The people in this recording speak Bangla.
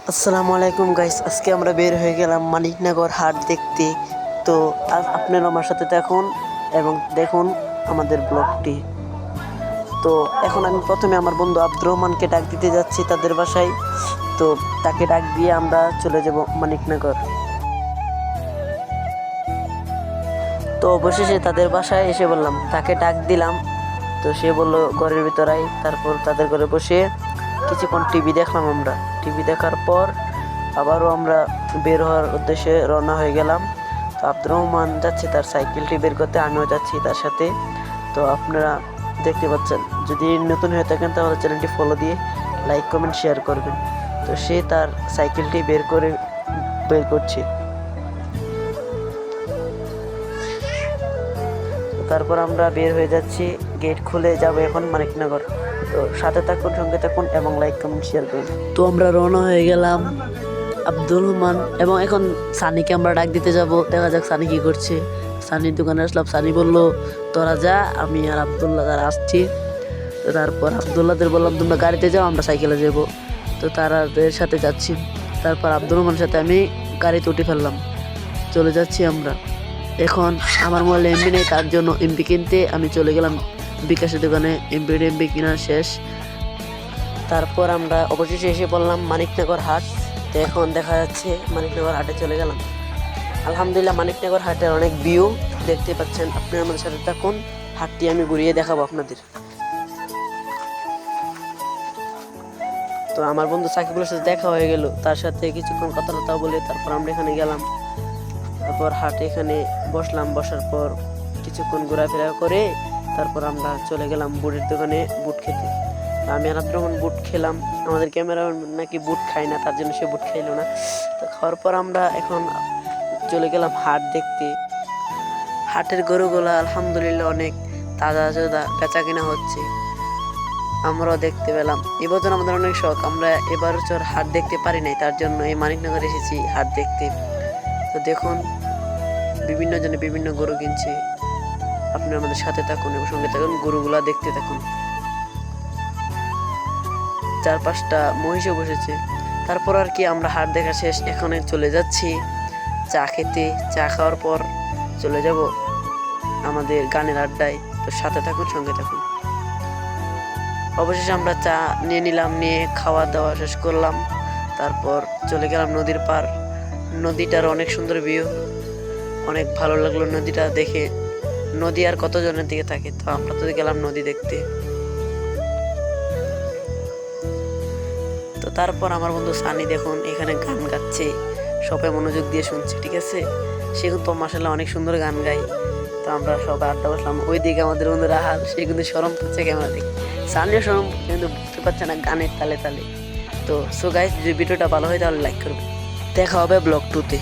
আসসালামু আলাইকুম গাইস, আজকে আমরা বের হয়ে গেলাম মানিকনগর হাট দেখতে। তো আপনারা আমার সাথে থাকুন এবং দেখুন আমাদের ব্লগটি। তো এখন আমি প্রথমে আমার বন্ধু আব্দুর রহমানকে ডাক দিতে যাচ্ছি তাদের বাসায়। তো তাকে ডাক দিয়ে আমরা চলে যাব মানিকনগর। তো অবশেষে তাদের বাসায় এসে বললাম, তাকে ডাক দিলাম। তো সে বলল ঘরের ভিতরাই। তারপর তাদের ঘরে বসে কিছুক্ষণ টিভি দেখলাম। আমরা টিভি দেখার পর আবারও আমরা বের হওয়ার উদ্দেশ্যে রওনা হয়ে গেলাম। তো আব্দুর রহমান যাচ্ছে তার সাইকেলটি বের করতে, আমিও যাচ্ছি তার সাথে। তো আপনারা দেখতে পাচ্ছেন, যদি নতুন হয়ে থাকেন তাহলে চ্যানেলটি ফলো দিয়ে লাইক কমেন্ট শেয়ার করবেন। তো সে তার সাইকেলটি বের করছে। তারপর আমরা বের হয়ে যাচ্ছি, গেট খুলে যাব এখন মানিকনগর। তো সাথে থাকুন, সঙ্গে থাকুন এবং লাইক কমেন্ট শেয়ার করুন। তো আমরা রওনা হয়ে গেলাম আব্দুর রহমান এবং এখন সানিকে আমরা ডাক দিতে যাব। দেখা যাক সানি কি করছে। সানির দোকানে আসলাম, সানি বলল তোরা যা, আমি আর আবদুল্লাহ তারা আসছি। তো তারপর আবদুল্লাহদের বললাম তোমরা গাড়িতে যাও, আমরা সাইকেলে যাব। তো তারাদের সাথে যাচ্ছি। তারপর আব্দুর রহমানের সাথে আমি গাড়িতে উঠে ফেললাম, চলে যাচ্ছি আমরা। এখন আমার মোবাইলে এমবি নেই, তার জন্য এমবি কিনতে আমি চলে গেলাম বিকাশের দোকানে। এমবি কিনা শেষ। তারপর আমরা অবশেষে এসে বললাম মানিকনগর হাট। তো এখন দেখা যাচ্ছে মানিকনগর হাটে চলে গেলাম। আলহামদুলিল্লাহ, মানিকনগর হাটের অনেক ভিউ দেখতে পাচ্ছেন। আপনারা আমাদের সাথে থাকুন, হাটটি আমি ঘুরিয়ে দেখাবো আপনাদের। তো আমার বন্ধু সাকিবুলের সাথে দেখা হয়ে গেল, তার সাথে কিছুক্ষণ কথাবার্তা বলে তারপর আমরা এখানে গেলাম। তারপর হাটে এখানে বসলাম, বসার পর কিছুক্ষণ ঘোরাফেরা করে তারপর আমরা চলে গেলাম বুটের দোকানে বুট খেতে। আমি আর আব্দুর রহমান বুট খেলাম। আমাদের ক্যামেরা নাকি বুট খায় না, তার জন্য সে বুট খাইলো না। তো খাওয়ার পর আমরা এখন চলে গেলাম হাট দেখতে। হাটের গরুগুলা আলহামদুলিল্লাহ অনেক তাজা তাজা বেচা কিনা হচ্ছে, আমরাও দেখতে পেলাম। এবছর আমাদের অনেক শখ, আমরা এবছর হাট দেখতে পারি নাই, তার জন্য এই মানিকনগর এসেছি হাট দেখতে। তো দেখুন বিভিন্ন জনে বিভিন্ন গরু কিনছে। আপনি আমাদের সাথে থাকুন এবং সঙ্গে থাকুন, গরুগুলা দেখতে থাকুন। 4-5টা মহিষও বসেছে। তারপর আর কি আমরা হাট দেখা শেষ, এখন চলে যাচ্ছি চা খেতে। চা খাওয়ার পর চলে যাব আমাদের গানের আড্ডায়। তো সাথে থাকুন, সঙ্গে থাকুন। অবশেষে আমরা চা নিয়ে নিলাম, নিয়ে খাওয়া দাওয়া শেষ করলাম। তারপর চলে গেলাম নদীর পার। নদীটার অনেক সুন্দর ভিউ, অনেক ভালো লাগলো নদীটা দেখে। নদী আর কতজনের দিকে থাকে, তো আমরা তো গেলাম নদী দেখতে। তো তারপর আমার বন্ধু সানি দেখুন এখানে গান গাচ্ছে, সবাই মনোযোগ দিয়ে শুনছে, ঠিক আছে। সে কিন্তু মাশাআল্লাহ অনেক সুন্দর গান গায়। তো আমরা সবাই আড্ডা বসলাম। ওইদিকে আমাদের বন্ধু রাহাল, সে কিন্তু শরম পাচ্ছে ক্যামেরা দেখে। সানিও শরম কিন্তু বুঝতে পারছে না গানের তালে তালে। তো সো গাইস, যদি ভিডিওটা ভালো হয় তাহলে লাইক করবেন। দেখা হবে ব্লগ 2-তে।